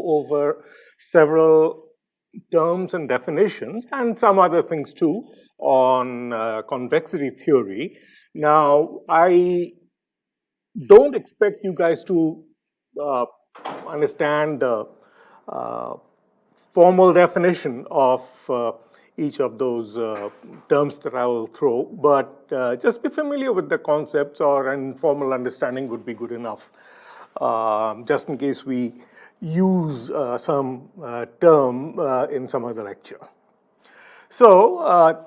over several terms and definitions and some other things too on convexity theory. Now, I don't expect you guys to understand the formal definition of each of those terms that I will throw, but just be familiar with the concepts, or an informal understanding would be good enough, just in case we use some term in some other lecture. So,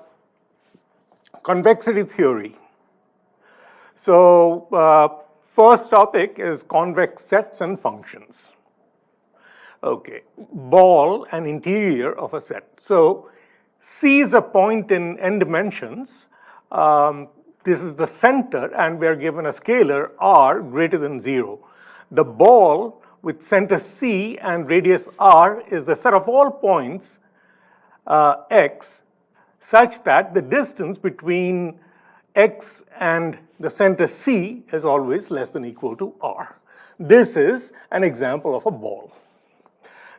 convexity theory. So, first topic is convex sets and functions. Okay, ball and interior of a set. So, C is a point in n dimensions. This is the center, and we are given a scalar r greater than 0. The ball with center C and radius r is the set of all points x such that the distance between x and the center C is always less than or equal to r. This is an example of a ball.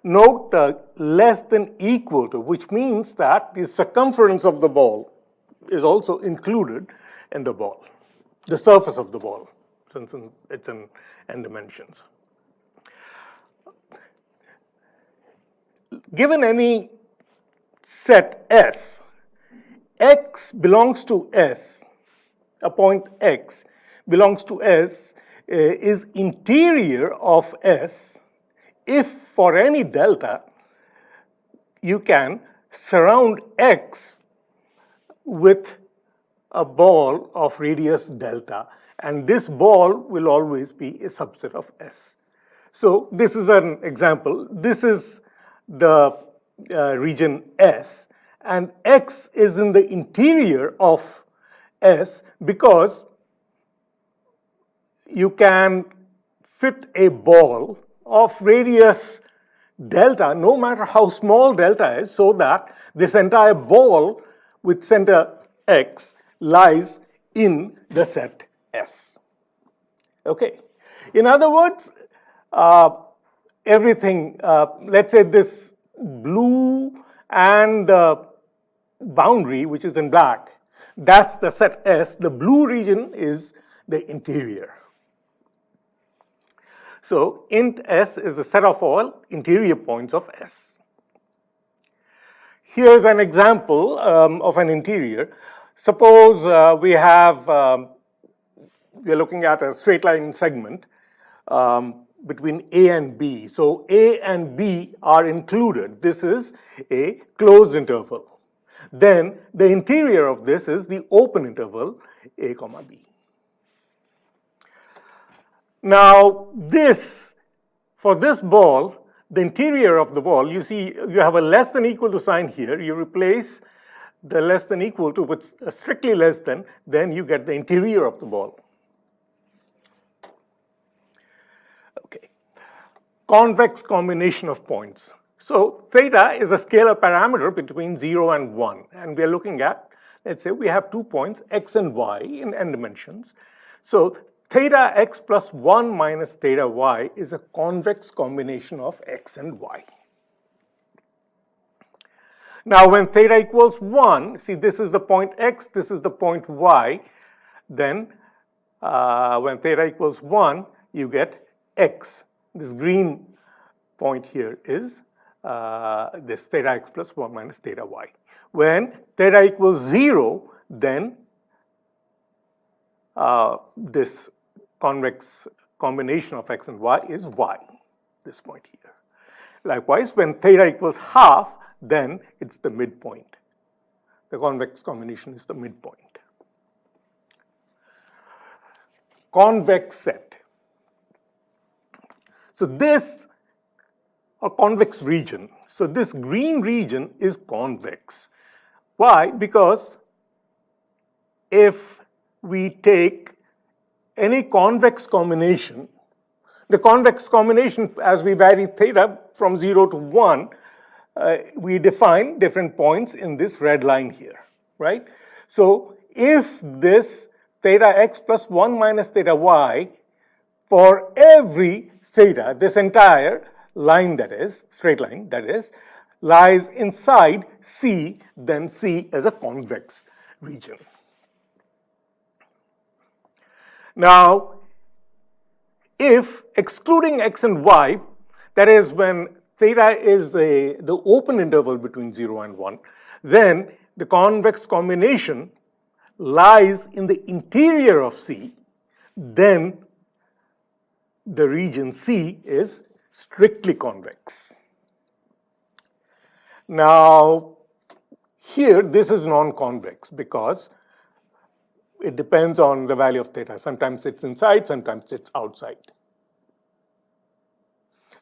Note the less than or equal to, which means that the circumference of the ball is also included in the ball, the surface of the ball, since it's in n dimensions. Given any set S, x belongs to S, a point x belongs to S, is interior of S if for any delta you can surround x with a ball of radius delta, and this ball will always be a subset of S. So this is an example. This is the region S, and x is in the interior of S because you can fit a ball of radius delta, no matter how small delta is, so that this entire ball with center x lies in the set S. Okay. In other words, everything, let's say this blue and the boundary, which is in black, that's the set S. The blue region is the interior. So, int S is the set of all interior points of S. Here's an example of an interior. Suppose we are looking at a straight line segment between A and B. So, A and B are included. This is a closed interval. Then the interior of this is the open interval A comma B. Now, for this ball, the interior of the ball, you see you have a less than equal to sign here. You replace the less than equal to with a strictly less than, then you get the interior of the ball. Okay. Convex combination of points. So theta is a scalar parameter between 0 and 1. And we are looking at, let's say we have 2 points, x and y in n dimensions. So theta x plus 1 minus theta y is a convex combination of x and y. Now, when theta equals 1, see this is the point x, this is the point y, then when theta equals 1, you get x. This green point here is this theta x plus 1 minus theta y. When theta equals 0, then this convex combination of x and y is y, this point here. Likewise, when theta equals half, then it's the midpoint. The convex combination is the midpoint. Convex set. So this, a convex region. So this green region is convex. Why? Because if we take any convex combination, the convex combinations, as we vary theta from 0 to 1, we define different points in this red line here, right? So if this theta x plus 1 minus theta y, for every theta, this entire line, that is, straight line, that is, lies inside C, then C is a convex region. Now, if excluding x and y, that is when theta is the open interval between 0 and 1, then the convex combination lies in the interior of C, then the region C is strictly convex. Now, here this is non-convex because it depends on the value of theta. Sometimes it's inside, sometimes it's outside.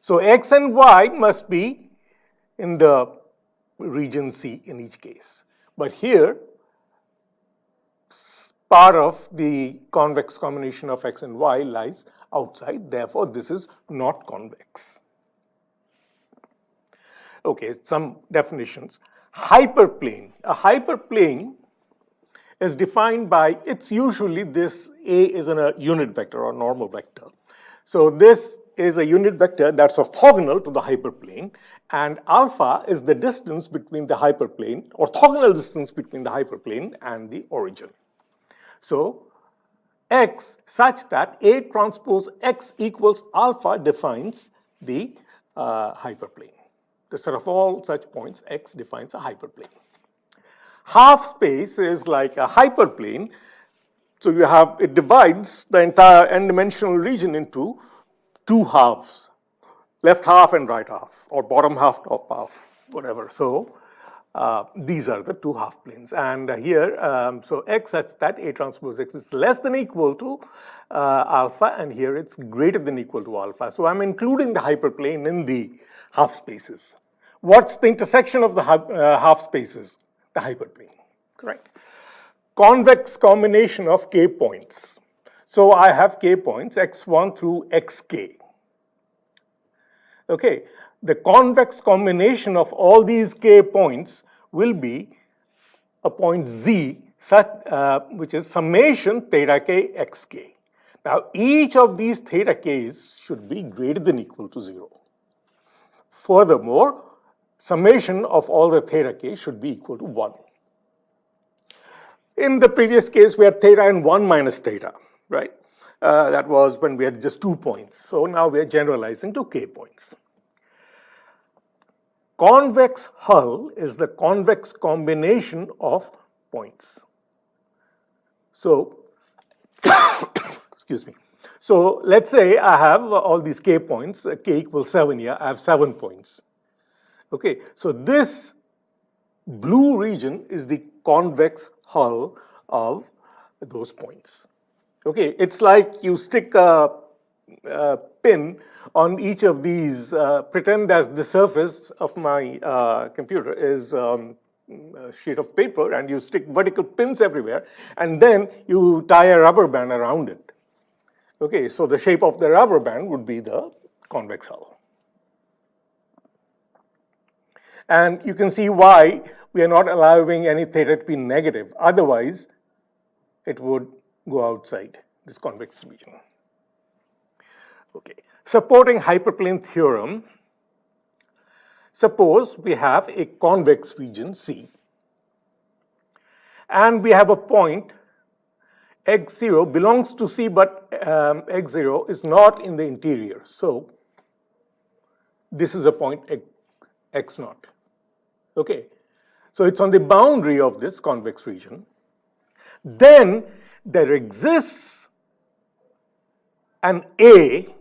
So x and y must be in the region C in each case. But here, part of the convex combination of x and y lies outside. Therefore, this is not convex. Okay, some definitions. Hyperplane. A hyperplane is defined by, it's usually this A is in a unit vector or normal vector. So this is a unit vector that's orthogonal to the hyperplane, and alpha is the distance between the hyperplane, orthogonal distance between the hyperplane and the origin. So x such that A transpose x equals alpha defines the hyperplane. The set of all such points, x defines a hyperplane. Half space is like a hyperplane. So you have, it divides the entire n-dimensional region into two halves, left half and right half, or bottom half, top half, whatever. So these are the two half planes. And here, so x such that A transpose x is less than equal to alpha, and here it's greater than equal to alpha. So I'm including the hyperplane in the half spaces. What's the intersection of the half spaces? The hyperplane, correct? Convex combination of k points. So I have k points, x1 through xk. Okay, the convex combination of all these k points will be a point z, such, which is summation theta k xk. Now, each of these theta k's should be greater than equal to 0. Furthermore, summation of all the theta k should be equal to 1. In the previous case, we had theta and 1 minus theta, right? That was when we had just 2 points. So now we are generalizing to k points. Convex hull is the convex combination of points. So, excuse me. So let's say I have all these k points, k equals 7 here, I have 7 points. Okay, so this blue region is the convex hull of those points. Okay, it's like you stick a pin on each of these, pretend that the surface of my computer is a sheet of paper, and you stick vertical pins everywhere, and then you tie a rubber band around it. Okay, so the shape of the rubber band would be the convex hull. And you can see why we are not allowing any theta to be negative. Otherwise, it would go outside this convex region. Okay, supporting hyperplane theorem. Suppose we have a convex region C, and we have a point x0 belongs to C, but x0 is not in the interior. So this is a point x0. Okay, so it's on the boundary of this convex region. Then there exists an A,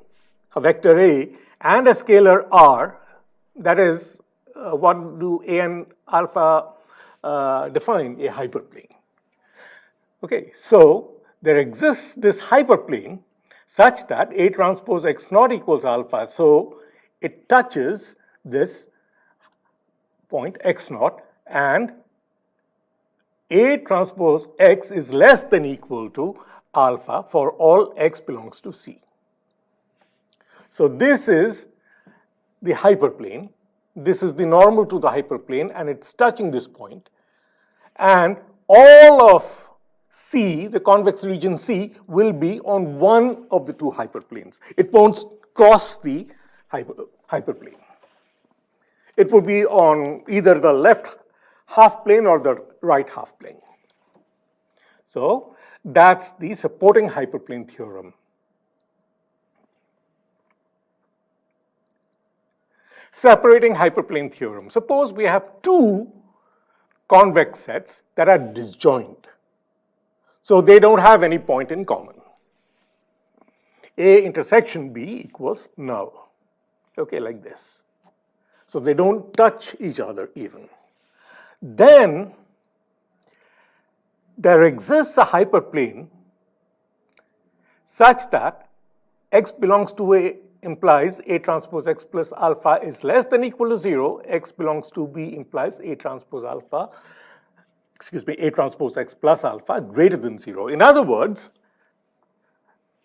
a vector A, and a scalar R. That is, what do A and alpha define? A hyperplane. Okay, so there exists this hyperplane such that A transpose x naught equals alpha. So it touches this point x naught, and A transpose x is less than equal to alpha for all x belongs to C. So this is the hyperplane. This is the normal to the hyperplane, and it's touching this point. And all of C, the convex region C, will be on one of the two hyperplanes. It won't cross the hyperplane. It would be on either the left half plane or the right half plane. So that's the supporting hyperplane theorem. Separating hyperplane theorem. Suppose we have two convex sets that are disjoint. So they don't have any point in common. A intersection B equals null. Okay, like this. So they don't touch each other even. Then there exists a hyperplane such that x belongs to A implies A transpose x plus alpha is less than or equal to 0, x belongs to B implies A transpose x plus alpha greater than 0. In other words,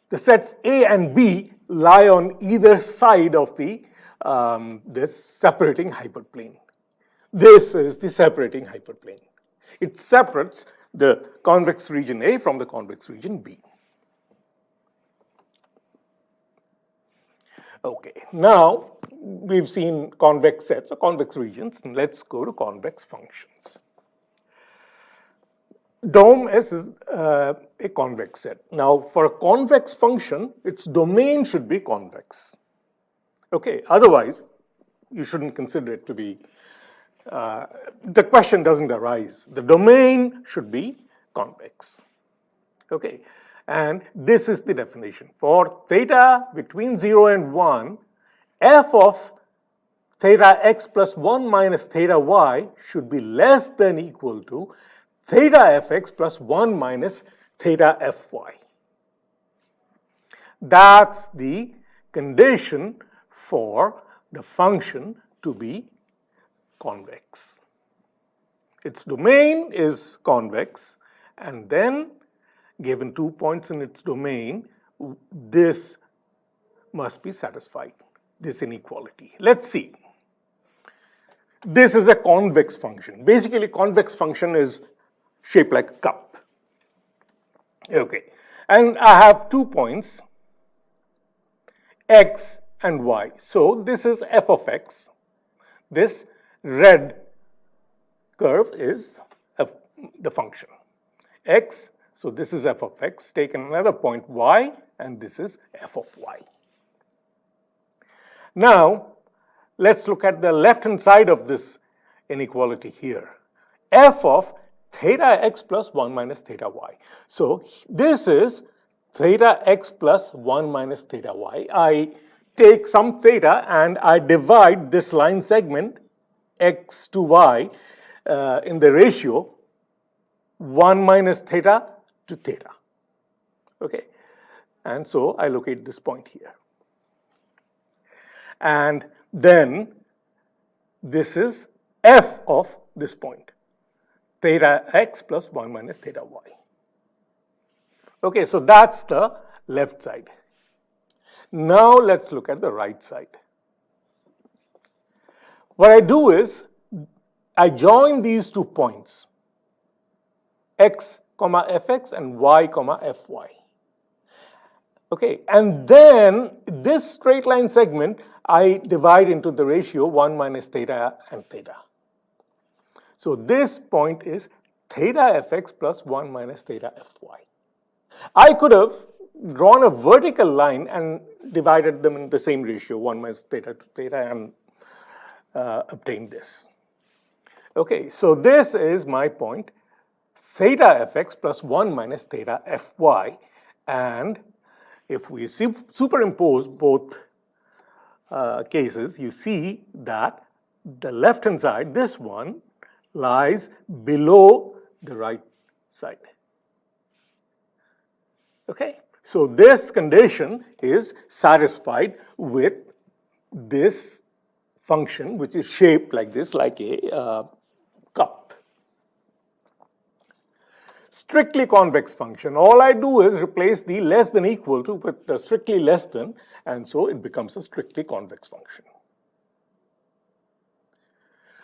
the sets A and B lie on either side of the this separating hyperplane. This is the separating hyperplane. It separates the convex region A from the convex region B. Okay, now we've seen convex sets or convex regions. Let's go to convex functions. Dome is a convex set. Now, for a convex function, its domain should be convex. Okay, otherwise, you shouldn't consider it to be, the question doesn't arise. The domain should be convex. Okay, and this is the definition. For theta between 0 and 1, f of theta x plus 1 minus theta y should be less than or equal to theta fx plus 1 minus theta fy. That's the condition for the function to be convex. Its domain is convex, and then given 2 points in its domain, this must be satisfied, this inequality. Let's see. This is a convex function. Basically, convex function is shaped like a cup. Okay, and I have 2 points, x and y. So this is f of x. This red curve is the function x. So this is f of x. Take another point y, and this is f of y. Now, let's look at the left-hand side of this inequality here. F of theta x plus 1 minus theta y. So this is theta x plus 1 minus theta y. I take some theta and I divide this line segment x to y in the ratio 1 minus theta to theta. Okay, and so I locate this point here. And then this is f of this point, theta x plus 1 minus theta y. Okay, so that's the left side. Now let's look at the right side. What I do is I join these 2 points, x comma fx and y comma fy. Okay, and then this straight line segment I divide into the ratio 1 minus theta and theta. So this point is theta fx plus 1 minus theta fy. I could have drawn a vertical line and divided them in the same ratio, 1 minus theta to theta, and obtained this. Okay, so this is my point, theta fx plus 1 minus theta fy, and if we superimpose both cases, you see that the left-hand side, this one, lies below the right side. Okay, so this condition is satisfied with this function, which is shaped like this, like a cup. Strictly convex function. All I do is replace the less than equal to with the strictly less than, and so it becomes a strictly convex function.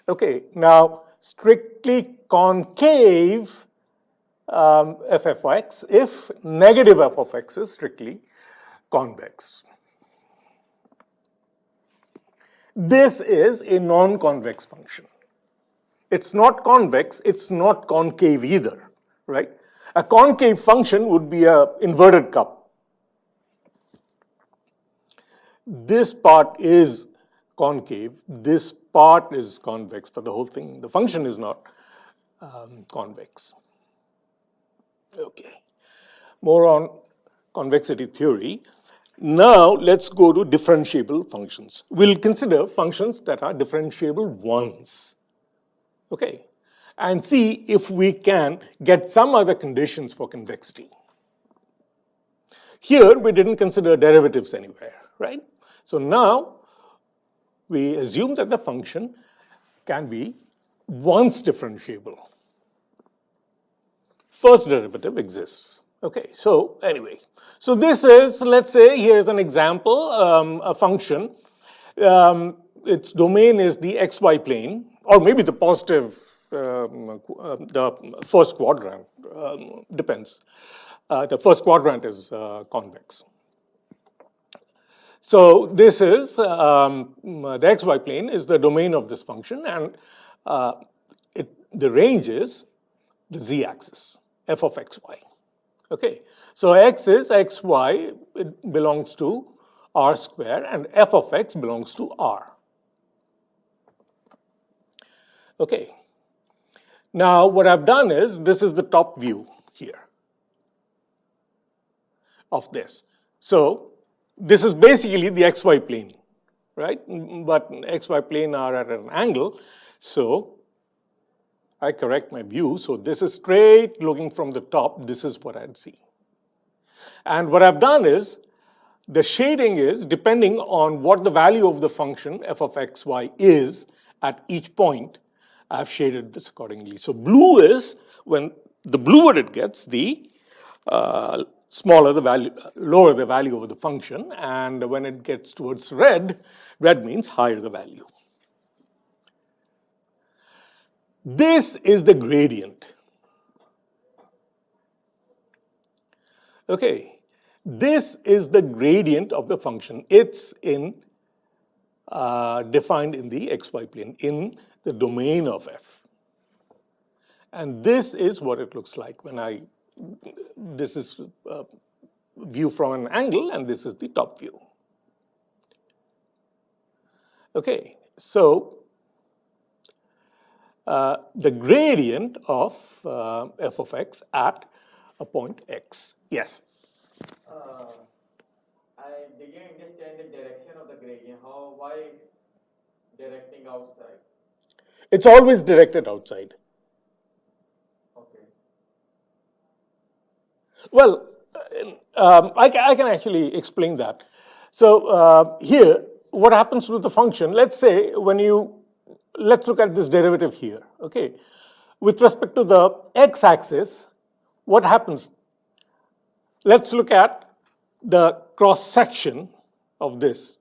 Okay, now strictly concave f of x if negative f of x is strictly convex. This is a non-convex function. It's not convex, it's not concave either, right? A concave function would be an inverted cup. This part is concave, this part is convex, but the whole thing, the function is not convex. Okay, more on convexity theory. Now let's go to differentiable functions. We'll consider functions that are differentiable once. Okay, and see if we can get some other conditions for convexity. Here we didn't consider derivatives anywhere, right? So now we assume that the function can be once differentiable. First derivative exists. Okay, so anyway, so this is, let's say, here's an example, a function. Its domain is the xy plane, or maybe the positive, the first quadrant, depends. The first quadrant is convex. So this is, the xy plane is the domain of this function, and the range is the z-axis, f of xy. Okay, so x is xy, it belongs to r square, and f of x belongs to r. Okay, now what I've done is, this is the top view here of this. So this is basically the xy plane, right? But xy plane are at an angle, so I correct my view. So this is straight looking from the top. This is what I'd see. And what I've done is, the shading is depending on what the value of the function f of xy is at each point. I've shaded this accordingly. So blue is, when the bluer it gets, the smaller the value, lower the value of the function. And when it gets towards red, red means higher the value. This is the gradient. Okay, this is the gradient of the function. It's in defined in the xy plane, in the domain of f. And this is what it looks like when this is a view from an angle, and this is the top view. Okay, so the gradient of f of x at a point x. Yes? I didn't understand the direction of the gradient. Why it's directing outside? It's always directed outside. Okay. Well, I can actually explain that. So here, what happens to the function? Let's say let's look at this derivative here. Okay, with respect to the x-axis, what happens? Let's look at the cross section of this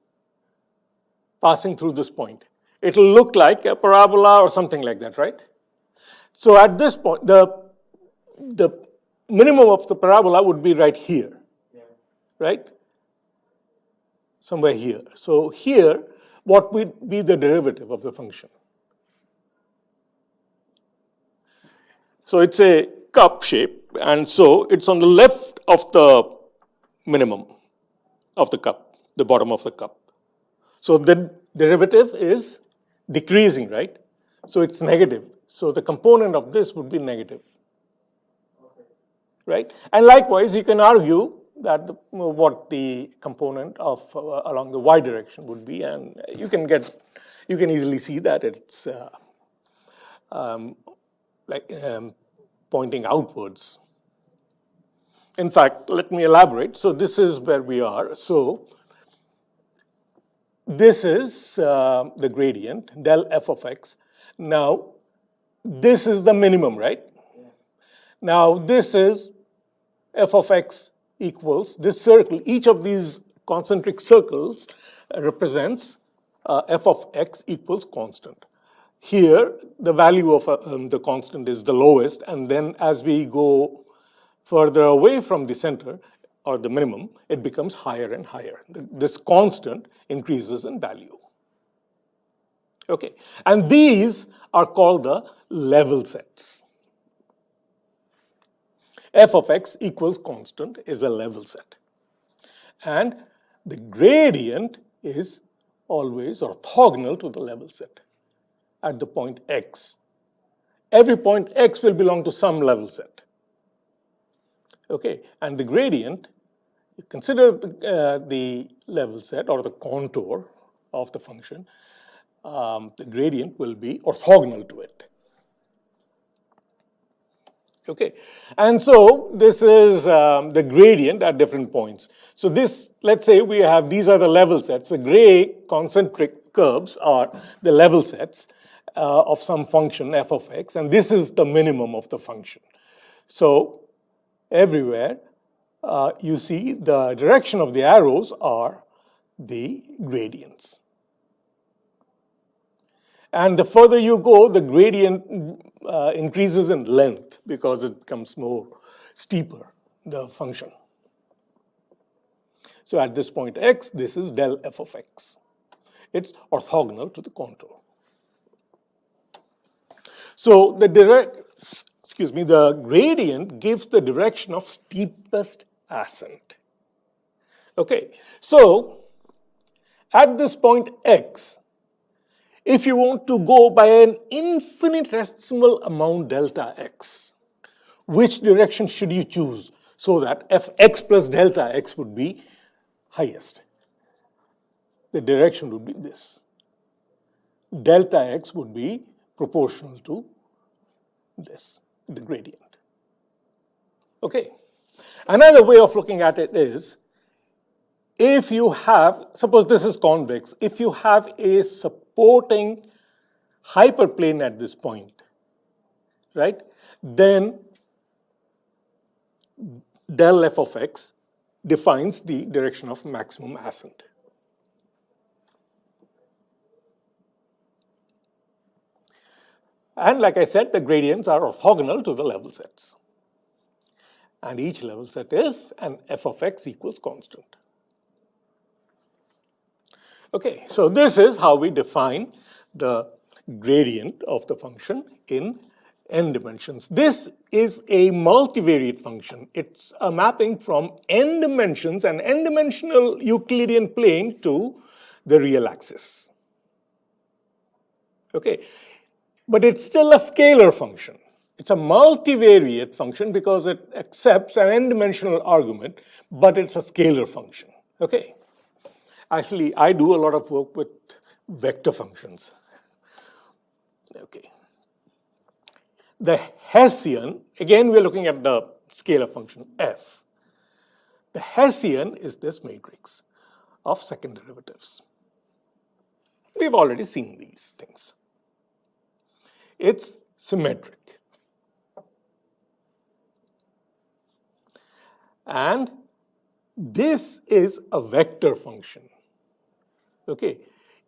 passing through this point. It'll look like a parabola or something like that, right? So at this point, the minimum of the parabola would be right here, right? Somewhere here. So here, what would be the derivative of the function? So it's a cup shape, and so it's on the left of the minimum of the cup, the bottom of the cup. So the derivative is decreasing, right? So it's negative. So the component of this would be negative. Okay. Right? And likewise, you can argue that what the component of along the y direction would be, and you can easily see that it's pointing outwards. In fact, let me elaborate. So this is where we are. So this is the gradient, del f of x. Now, this is the minimum, right? Yeah. Now, this is f of x equals this circle. Each of these concentric circles represents f of x equals constant. Here, the value of the constant is the lowest, and then as we go further away from the center, or the minimum, it becomes higher and higher. This constant increases in value. Okay, and these are called the level sets. F of x equals constant is a level set. And the gradient is always orthogonal to the level set at the point x. Every point x will belong to some level set. Okay, and the gradient, you consider the level set or the contour of the function, the gradient will be orthogonal to it. Okay, and so this is the gradient at different points. So this, let's say we have, these are the level sets. The gray concentric curves are the level sets of some function f of x, and this is the minimum of the function. So everywhere you see the direction of the arrows are the gradients. And the further you go, the gradient increases in length because it becomes more steeper, the function. So at this point x, this is del f of x. It's orthogonal to the contour. So the the gradient gives the direction of steepest ascent. Okay, so at this point x, if you want to go by an infinitesimal amount delta x, which direction should you choose so that fx plus delta x would be highest? The direction would be this. Delta x would be proportional to this, the gradient. Okay. Another way of looking at it is, if you have, suppose this is convex, if you have a supporting hyperplane at this point, right, then del f of x defines the direction of maximum ascent. And like I said, the gradients are orthogonal to the level sets. And each level set is an f of x equals constant. Okay, so this is how we define the gradient of the function in n dimensions. This is a multivariate function. It's a mapping from n dimensions, an n-dimensional Euclidean plane, to the real axis. Okay, but it's still a scalar function. It's a multivariate function because it accepts an n-dimensional argument, but it's a scalar function. Okay. Actually, I do a lot of work with vector functions. Okay. The Hessian, again, we're looking at the scalar function f. The Hessian is this matrix of second derivatives. We've already seen these things. It's symmetric. And this is a vector function. Okay,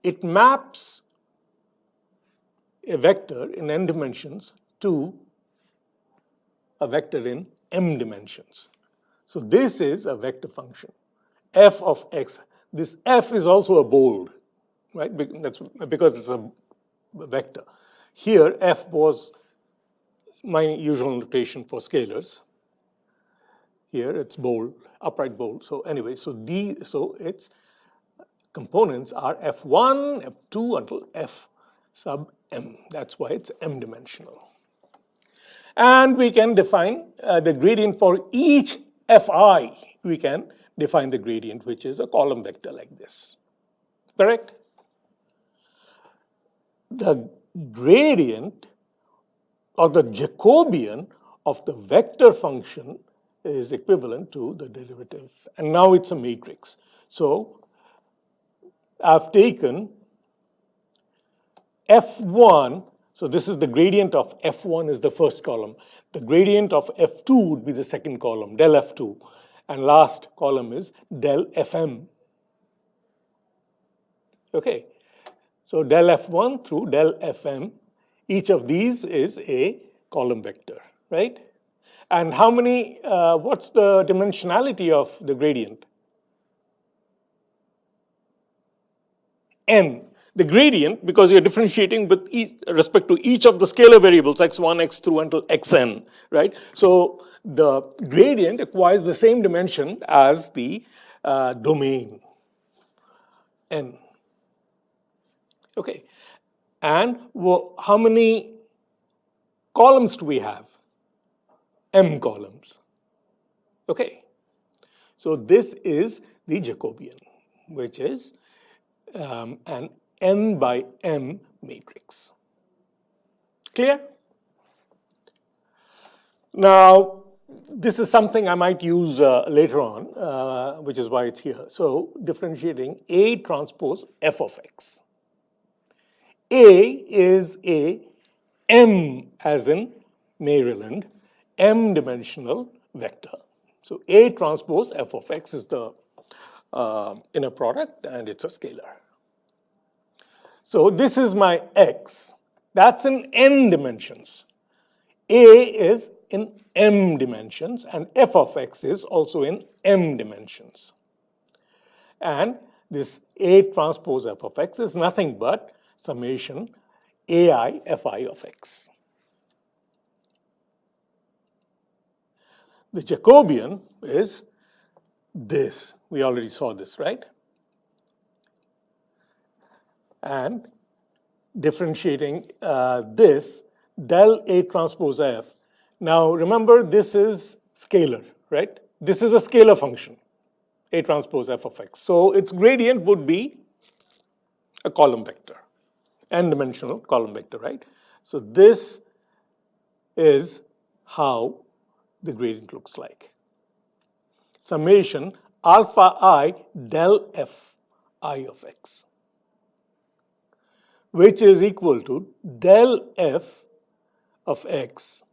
it maps a vector in n dimensions to a vector in m dimensions. So this is a vector function, f of x. This f is also a bold, right? That's because it's a vector. Here, f was my usual notation for scalars. Here it's bold, upright bold. So anyway, so its components are f1, f2 until f sub m. That's why it's m-dimensional. And we can define the gradient for each fi. We can define the gradient, which is a column vector like this. Correct? The gradient or the Jacobian of the vector function is equivalent to the derivative. And now it's a matrix. So I've taken f1, so this is the gradient of f1 is the first column. The gradient of f2 would be the second column, del f2. And last column is del fm. Okay, so del f1 through del fm, each of these is a column vector, right? And how many, what's the dimensionality of the gradient? N. the gradient, because you're differentiating with respect to each of the scalar variables, x1, x2 until xn, right? So the gradient acquires the same dimension as the domain n. Okay, and how many columns do we have? M columns. Okay, so this is the Jacobian, which is an n by m matrix. Clear? Now, this is something I might use later on, which is why it's here. So, differentiating A transpose f of x. A is a m, as in Maryland, m-dimensional vector. So, A transpose f of x is the inner product, and it's a scalar. So, this is my x. That's in n dimensions. A is in m dimensions, and f of x is also in m dimensions. And this A transpose f of x is nothing but summation ai fi of x. The Jacobian is this. We already saw this, right? And differentiating this, del A transpose f. Now remember, this is scalar, right? This is a scalar function, A transpose f of x. So its gradient would be a column vector, n-dimensional column vector, right? So this is how the gradient looks like. Summation alpha I del f I of x, which is equal to del f of x.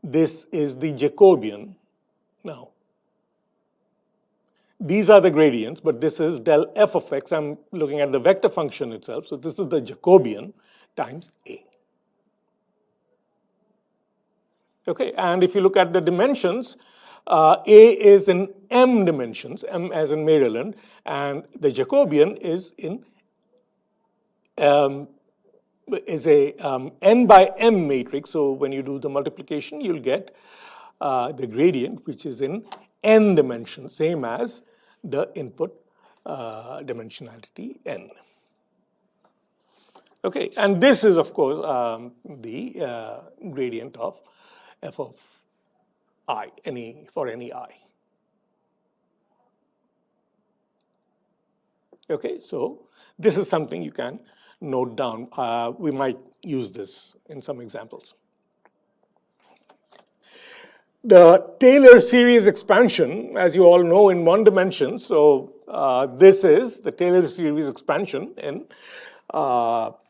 This is the Jacobian. Now, these are the gradients, but this is del f of x. I'm looking at the vector function itself. So this is the Jacobian times A. Okay, and if you look at the dimensions, A is in m dimensions, m as in Maryland, and the Jacobian is in n by m matrix. So when you do the multiplication, you'll get the gradient, which is in n dimensions, same as the input dimensionality n. Okay, and this is, of course, the gradient of f of I, for any I. Okay, so this is something you can note down. We might use this in some examples. The Taylor series expansion, as you all know, in one dimension. So this is the Taylor series expansion in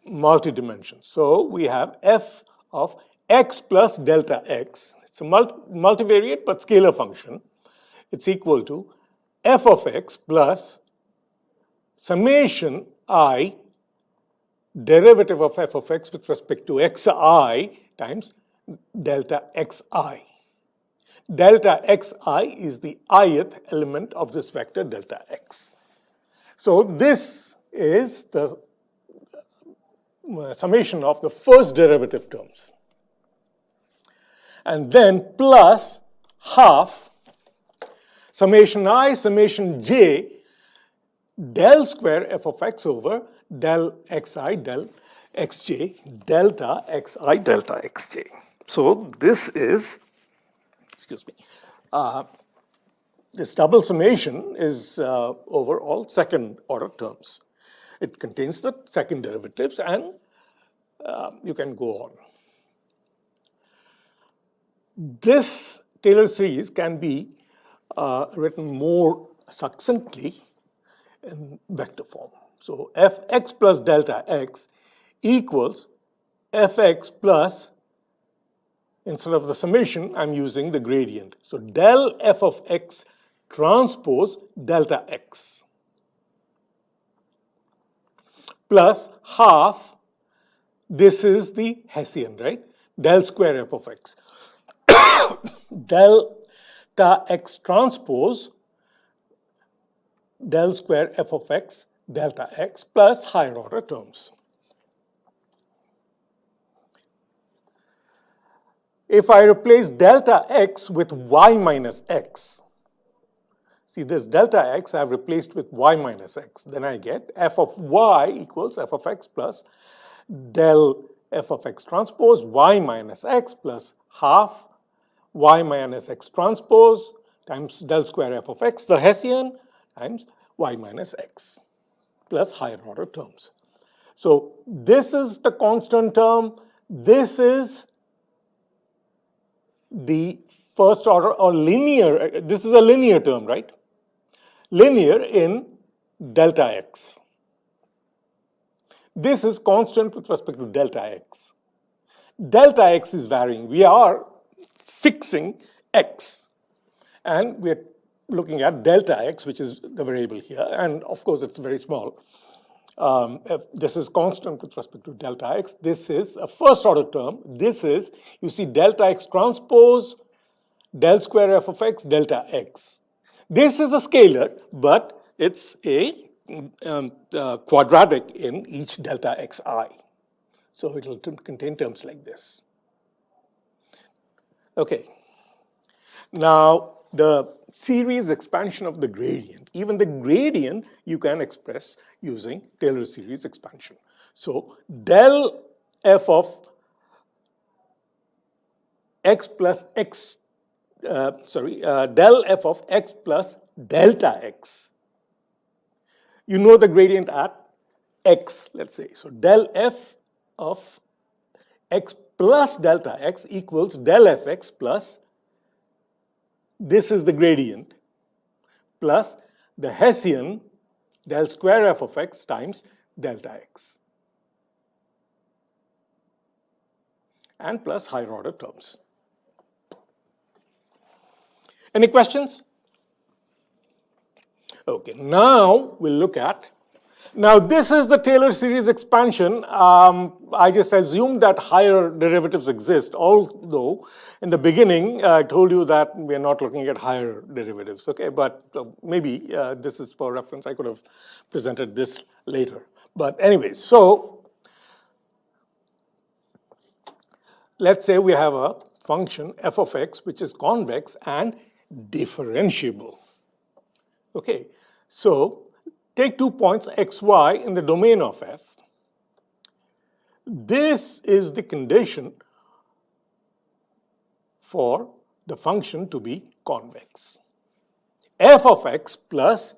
multi-dimensions. So we have f of x plus delta x. It's a multivariate but scalar function. It's equal to f of x plus summation I derivative of f of x with respect to xi times delta xi. Delta xi is the ith element of this vector delta x. So this is the summation of the first derivative terms. And then plus half summation I, summation j, del square f of x over del xi, del xj, delta xi, delta xj. So this is, excuse me, this double summation is over all second order terms. It contains the second derivatives, and you can go on. This Taylor series can be written more succinctly in vector form. So fx plus delta x equals fx plus, instead of the summation, I'm using the gradient. So del f of x transpose delta x plus half, this is the Hessian, right? Del square f of x. Delta x transpose del square f of x delta x plus higher order terms. If I replace delta x with y minus x, see this delta x I've replaced with y minus x, then I get f of y equals f of x plus del f of x transpose y minus x plus half y minus x transpose times del square f of x, the Hessian, times y minus x plus higher order terms. So this is the constant term. This is the first order or linear, this is a linear term, right? Linear in delta x. This is constant with respect to delta x. Delta x is varying. We are fixing x. And we're looking at delta x, which is the variable here. And of course, it's very small. If this is constant with respect to delta x. This is a first order term. This is, you see, delta x transpose del square f of x delta x. This is a scalar, but it's a quadratic in each delta xi. So it will contain terms like this. Okay. Now, the series expansion of the gradient, even the gradient you can express using Taylor series expansion. So del f of x plus x, del f of x plus delta x. You know the gradient at x, let's say. So del f of x plus delta x equals del fx plus, this is the gradient, plus the Hessian del square f of x times delta x. And plus higher order terms. Any questions? Okay, now we'll look at, now this is the Taylor series expansion. I just assumed that higher derivatives exist, although in the beginning I told you that we're not looking at higher derivatives, okay? But maybe this is for reference. I could have presented this later. But anyway, so let's say we have a function f of x which is convex and differentiable. Okay, so take 2 points xy in the domain of f. This is the condition for the function to be convex. F of x plus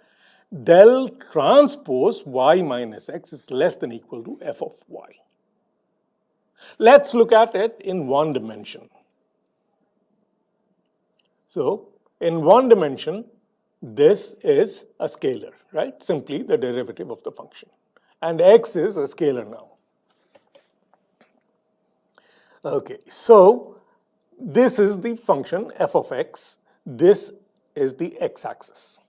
del transpose y minus x is less than equal to f of y. Let's look at it in one dimension. So, in one dimension, this is a scalar, right? Simply the derivative of the function. And x is a scalar now. Okay, so this is the function f of x. This is the x-axis.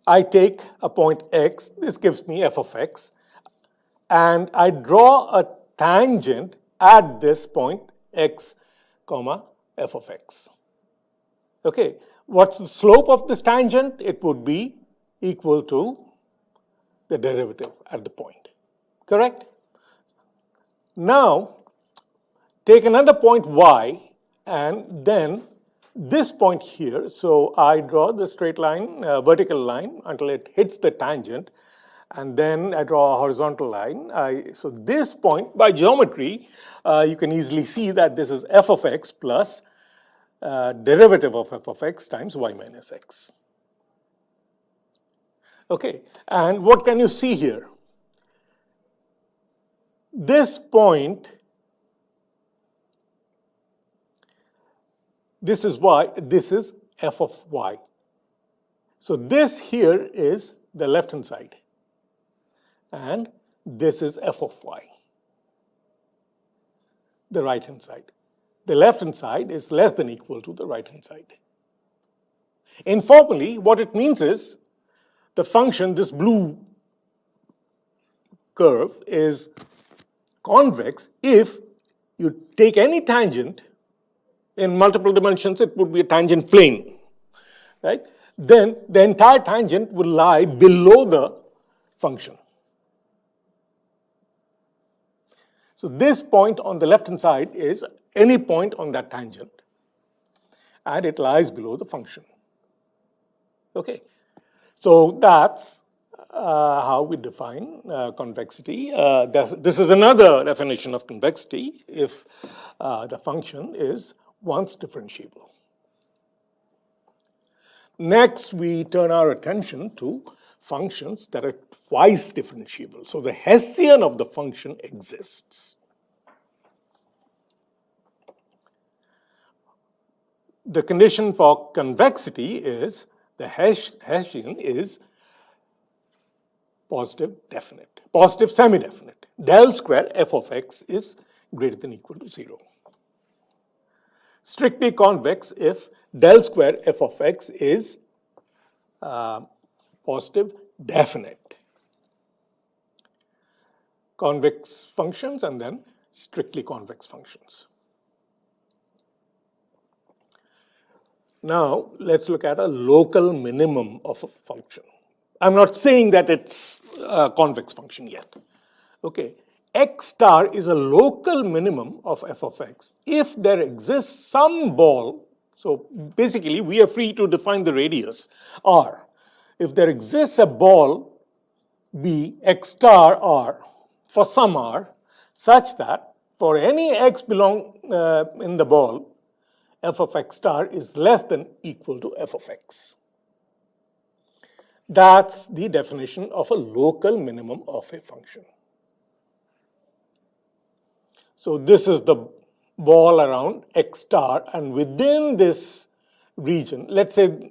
I take a point x, this gives me f of x, and I draw a tangent at this point x, comma, f of x. Okay, what's the slope of this tangent? It would be equal to the derivative at the point, correct? Now, take another point y, and then this point here, so I draw the straight line, vertical line until it hits the tangent, and then I draw a horizontal line. So this point, by geometry, you can easily see that this is f of x plus derivative of f of x times y minus x. Okay, and what can you see here? This point, this is y, this is f of y. So this here is the left-hand side, and this is f of y, the right-hand side. The left-hand side is less than equal to the right-hand side. Informally, what it means is the function, this blue curve, is convex if you take any tangent in multiple dimensions. It would be a tangent plane, right? then the entire tangent will lie below the function. So this point on the left-hand side is any point on that tangent, and it lies below the function. Okay, so that's how we define convexity. This is another definition of convexity if the function is once differentiable. Next, we turn our attention to functions that are twice differentiable. So the Hessian of the function exists. The condition for convexity is the Hessian is positive definite, positive semi-definite. Del square f of x is greater than or equal to 0. Strictly convex if del square f of x is positive definite. Convex functions and then strictly convex functions. Now, let's look at a local minimum of a function. I'm not saying that it's a convex function yet. Okay, x star is a local minimum of f of x if there exists some ball. So basically, we are free to define the radius r. If there exists a ball b x star r for some r such that for any x belong in the ball, f of x star is less than or equal to f of x. That's the definition of a local minimum of a function. So this is the ball around x star, and within this region, let's say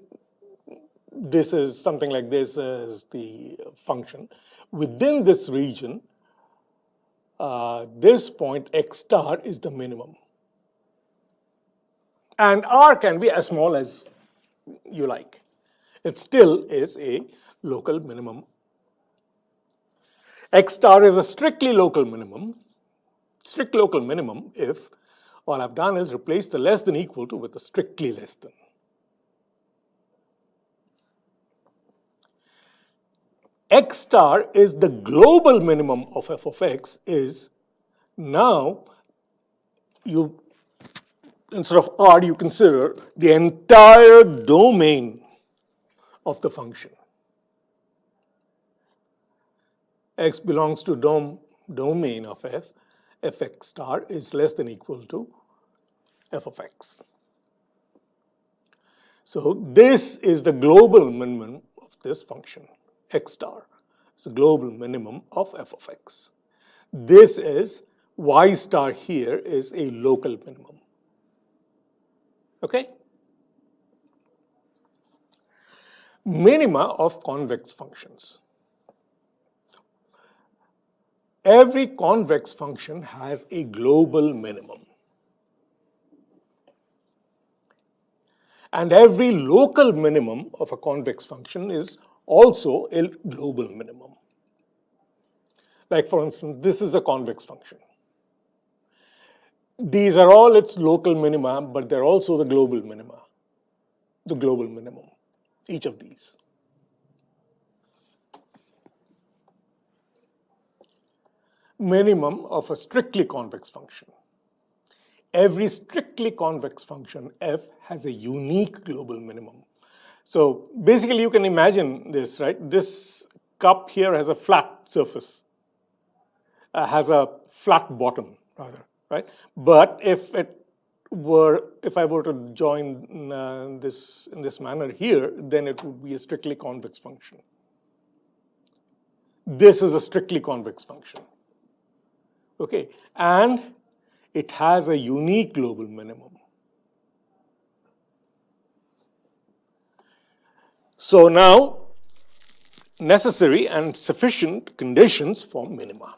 this is something like this as the function. Within this region, this point x star is the minimum. And r can be as small as you like. It still is a local minimum. X star is a strictly local minimum. Strict local minimum if all I've done is replace the less than equal to with a strictly less than. X star is the global minimum of f of x is now you, instead of r, you consider the entire domain of the function. X belongs to domain of f. Fx star is less than or equal to f of x. So this is the global minimum of this function, x star. It's the global minimum of f of x. This is y star here is a local minimum. Okay? Minima of convex functions. Every convex function has a global minimum. And every local minimum of a convex function is also a global minimum. Like for instance, this is a convex function. These are all its local minima, but they're also the global minima, the global minimum, each of these. Minimum of a strictly convex function. Every strictly convex function f has a unique global minimum. So basically you can imagine this, right? This cup here has a flat surface, has a flat bottom rather, right? But if I were to join this in this manner here, then it would be a strictly convex function. This is a strictly convex function. Okay, and it has a unique global minimum. So now, necessary and sufficient conditions for minima.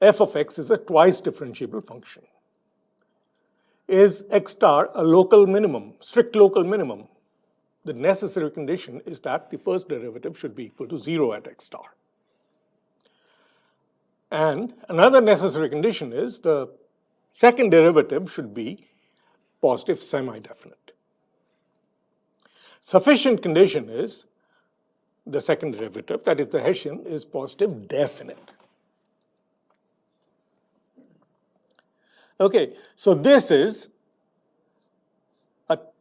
F of x is a twice differentiable function. Is x star a local minimum, strict local minimum? The necessary condition is that the first derivative should be equal to 0 at x star. And another necessary condition is the second derivative should be positive semi-definite. Sufficient condition is the second derivative, that is the Hessian, is positive definite. Okay, so this is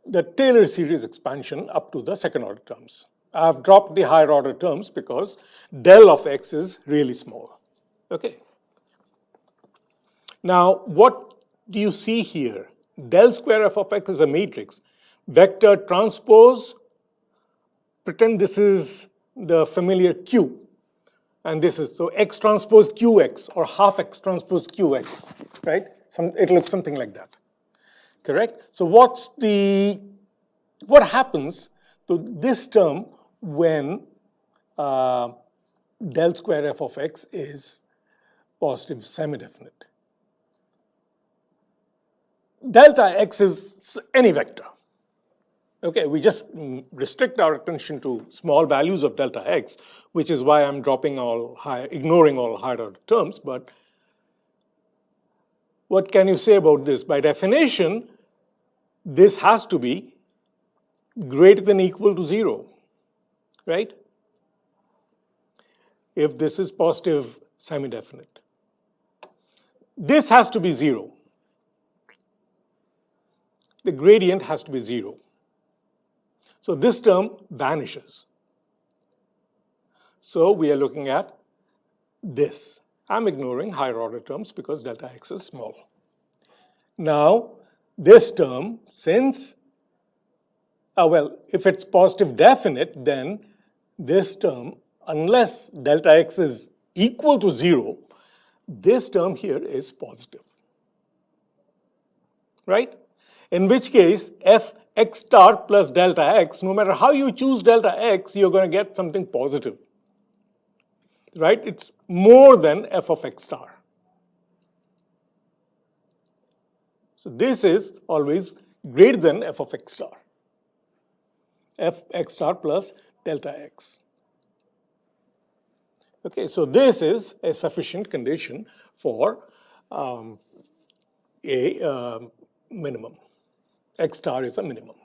the Taylor series expansion up to the second order terms. I've dropped the higher order terms because del of x is really small. Okay. Now, what do you see here? Del square f of x is a matrix. Vector transpose, pretend this is the familiar Q. And this is, so x transpose qx or half x transpose qx, right? It looks something like that, correct? So what happens to this term when del square f of x is positive semi-definite? Delta x is any vector. Okay, we just restrict our attention to small values of delta x, which is why I'm ignoring all higher order terms. But what can you say about this? By definition, this has to be greater than or equal to 0, right? If this is positive semi-definite. This has to be 0. The gradient has to be 0. So this term vanishes. So we are looking at this. I'm ignoring higher order terms because delta x is small. Now, this term, since, if it's positive definite, then this term, unless delta x is equal to 0, this term here is positive, right? In which case, f x star plus delta x, no matter how you choose delta x, you're going to get something positive, right? It's more than f of x star. So this is always greater than f of x star. F x star plus delta x. Okay, so this is a sufficient condition for a minimum. X star is a minimum.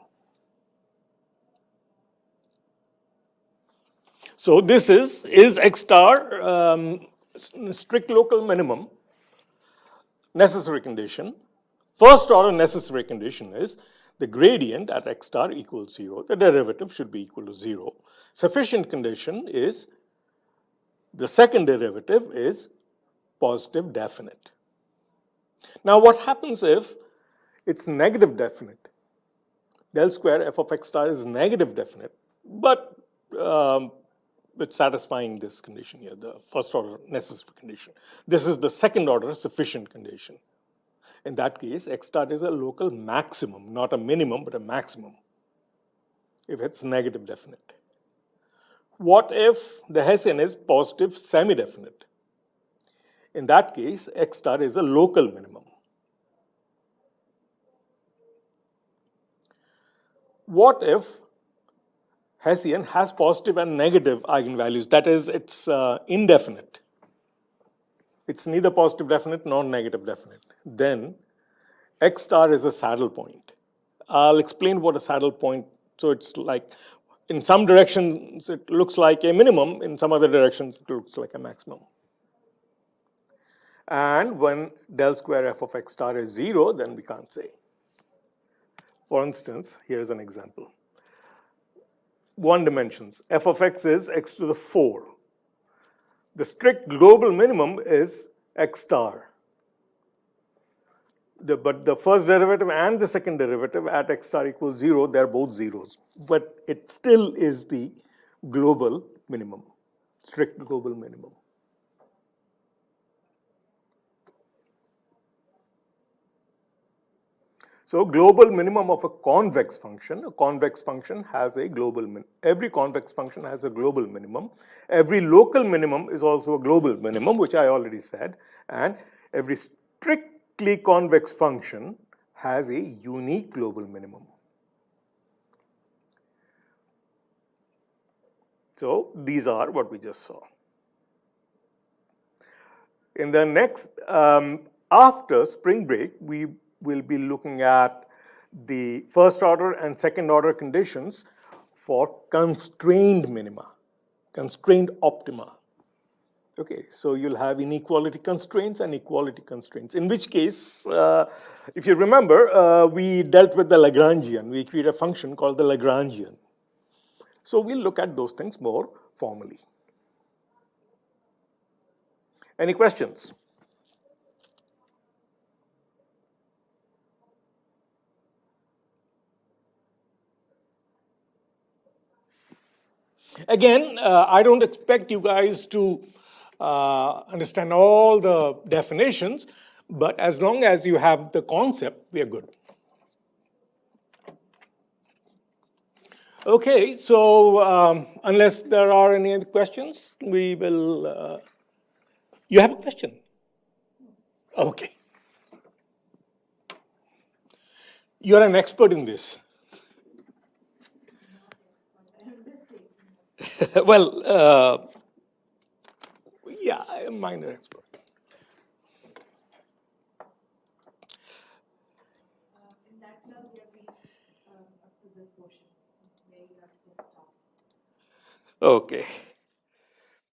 So this is X star strict local minimum necessary condition. First order necessary condition is the gradient at X star equals 0. The derivative should be equal to 0. Sufficient condition is the second derivative is positive definite. Now what happens if it's negative definite? Del square f of x star is negative definite, but it's satisfying this condition here, the first order necessary condition. This is the second order sufficient condition. In that case, x star is a local maximum, not a minimum, but a maximum, if it's negative definite. What if the Hessian is positive semi-definite? In that case, x star is a local minimum. What if Hessian has positive and negative eigenvalues? That is, it's indefinite. It's neither positive definite nor negative definite. Then x star is a saddle point. I'll explain what a saddle point. So it's like, in some directions it looks like a minimum, in some other directions it looks like a maximum. And when del square f of x star is 0, then we can't say. For instance, here's an example. 1 dimensions. F of x is x to the 4. The strict global minimum is x star. But the first derivative and the second derivative at x star equals 0, they're both zeros. But it still is the global minimum, strict global minimum. So global minimum of a convex function has a global minimum. Every convex function has a global minimum. Every local minimum is also a global minimum, which I already said. And every strictly convex function has a unique global minimum. So these are what we just saw. In the next, after spring break, we will be looking at the first order and second order conditions for constrained minima, constrained optima. Okay, so you'll have inequality constraints and equality constraints. In which case, if you remember, we dealt with the Lagrangian. We created a function called the Lagrangian. So we'll look at those things more formally. Any questions? Again, I don't expect you guys to understand all the definitions, but as long as you have the concept, we are good. Okay, so unless there are any other questions, we will. You have a question? Okay. You're an expert in this. Well, yeah, I am a minor expert. In that class, we have reached up to this portion where you have to stop. Okay.